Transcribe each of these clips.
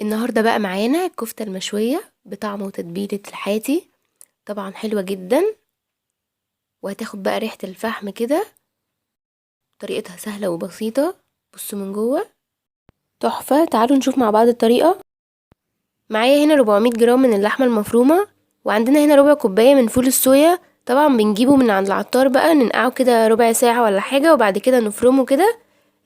النهاردة بقى معانا الكفتة المشوية بطعم وتتبيلة الحاتي، طبعا حلوة جدا وهتاخد بقى ريحة الفحم كده. طريقتها سهلة وبسيطة، بصوا من جوه تحفة. تعالوا نشوف مع بعض الطريقة. معايا هنا 400 جرام من اللحمة المفرومة، وعندنا هنا ربع كوباية من فول الصويا. طبعا بنجيبه من عند العطار بقى، ننقعه كده ربع ساعة ولا حاجة، وبعد كده نفرمه كده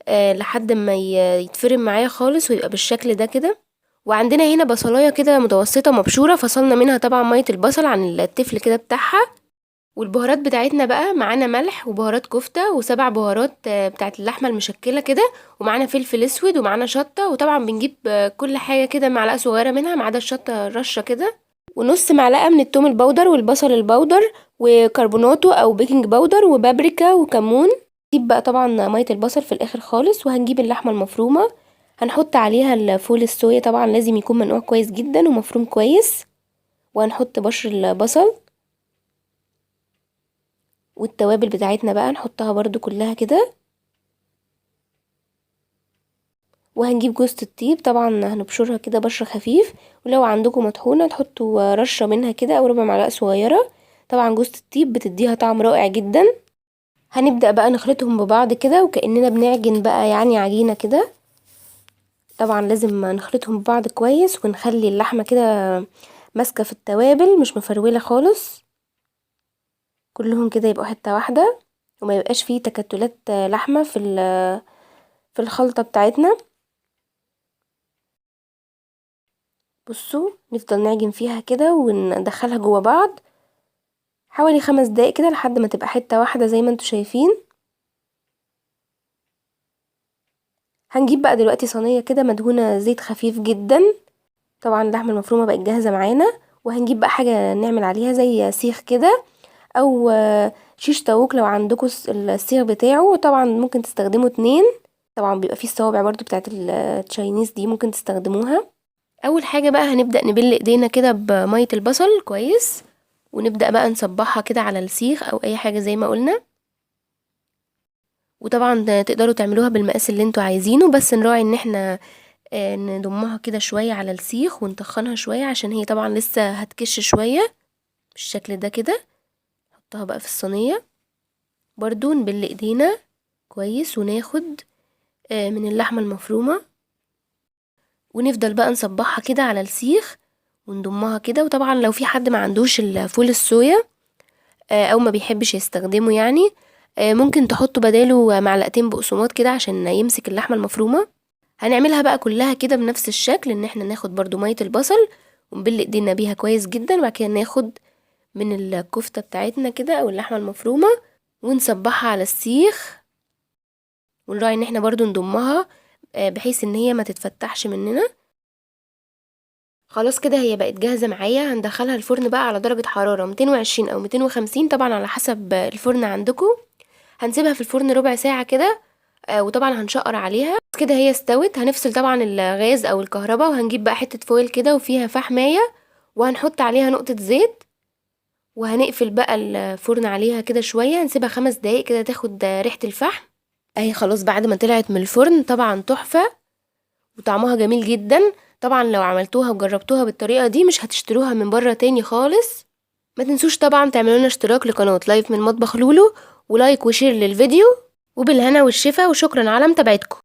لحد ما يتفرم معايا خالص ويبقى بالشكل ده كده. وعندنا هنا بصلايه كده متوسطه مبشوره، فصلنا منها طبعا ميه البصل عن التفل كده بتاعها. والبهارات بتاعتنا بقى معانا ملح وبهارات كفته و7 بهارات بتاعت اللحمه المشكله كده، ومعانا فلفل اسود ومعانا شطه. وطبعا بنجيب كل حاجه كده معلقه صغيره منها ما عدا الشطه رشه كده، ونص معلقه من التوم البودر والبصل البودر وكربوناتو او بيكنج باودر وبابريكا وكمون. نجيب بقى طبعا ميه البصل في الاخر خالص، وهنجيب اللحمه المفرومه هنحط عليها الفول الصويا، طبعا لازم يكون منقوع كويس جدا ومفروم كويس. وهنحط بشر البصل والتوابل بتاعتنا بقى نحطها برضو كلها كده. وهنجيب جوزة الطيب، طبعا هنبشرها كده بشر خفيف، ولو عندكم مطحونة تحطوا رشة منها كده او ربع معلقة صغيرة. طبعا جوزة الطيب بتديها طعم رائع جدا. هنبدأ بقى نخلطهم ببعض كده وكأننا بنعجن بقى يعني عجينة كده. طبعا لازم نخلطهم ببعض كويس ونخلي اللحمة كده ماسكة في التوابل مش مفرولة خالص، كلهم كده يبقوا حتة واحدة وما يبقاش فيه تكتلات لحمة في الخلطة بتاعتنا. بصوا نفضل نعجن فيها كده وندخلها جوا بعض حوالي 5 دقايق كده لحد ما تبقى حتة واحدة زي ما انتوا شايفين. هنجيب بقى دلوقتي صينية كده مدهونة زيت خفيف جدا، طبعا اللحمة المفرومة بقت جاهزة معانا. وهنجيب بقى حاجة نعمل عليها زي سيخ كده او شيش طاووق لو عندكم السيخ بتاعه، طبعا ممكن تستخدموا 2. طبعا بيبقى فيه الصوابع برضو بتاعت التشاينيز دي ممكن تستخدموها. اول حاجة بقى هنبدأ نبل ايدينا كده بمية البصل كويس، ونبدأ بقى نصبحها كده على السيخ او اي حاجة زي ما قلنا. وطبعا تقدروا تعملوها بالمقاس اللي انتوا عايزينه، بس نراعي ان احنا نضمها كده شوية على السيخ ونطخنها شوية عشان هي طبعا لسه هتكش شوية بالشكل ده كده. نحطها بقى في الصينية، برضو نبل ايدينا كويس وناخد من اللحمة المفرومة، ونفضل بقى نصبحها كده على السيخ ونضمها كده. وطبعا لو في حد ما عندوش الفول الصويا او ما بيحبش يستخدمه يعني، ممكن تحطوا بداله معلقتين بقسماط كده عشان يمسك اللحمة المفرومة. هنعملها بقى كلها كده بنفس الشكل، ان احنا ناخد برضو مية البصل ونبل ايدينا بيها كويس جدا، وبعد كده ناخد من الكفتة بتاعتنا كده او اللحمة المفرومة ونصبحها على السيخ، ونراعي ان احنا برضو نضمها بحيث ان هي ما تتفتحش مننا. خلاص كده هي بقت جاهزة معايا. هندخلها الفرن بقى على درجة حرارة 220 او 250 طبعا على حسب الفرن عندكم. هنسيبها في الفرن ربع ساعة كده، وطبعا هنشقر عليها كده. هي استوت، هنفصل طبعا الغاز او الكهرباء، وهنجيب بقى حتة فويل كده وفيها فحماية وهنحط عليها نقطة زيت، وهنقفل بقى الفرن عليها كده شوية، هنسيبها 5 دقايق كده تاخد ريحة الفحم. اهي خلاص بعد ما طلعت من الفرن طبعا تحفة وطعمها جميل جدا. طبعا لو عملتوها وجربتوها بالطريقة دي مش هتشتروها من بره تاني خالص. ما تنسوش طبعا تعملوا لنا اشتراك لقناة لايف من مطبخ لولو، ولايك وشير للفيديو، وبالهنا والشفا، وشكرا على متابعتكم.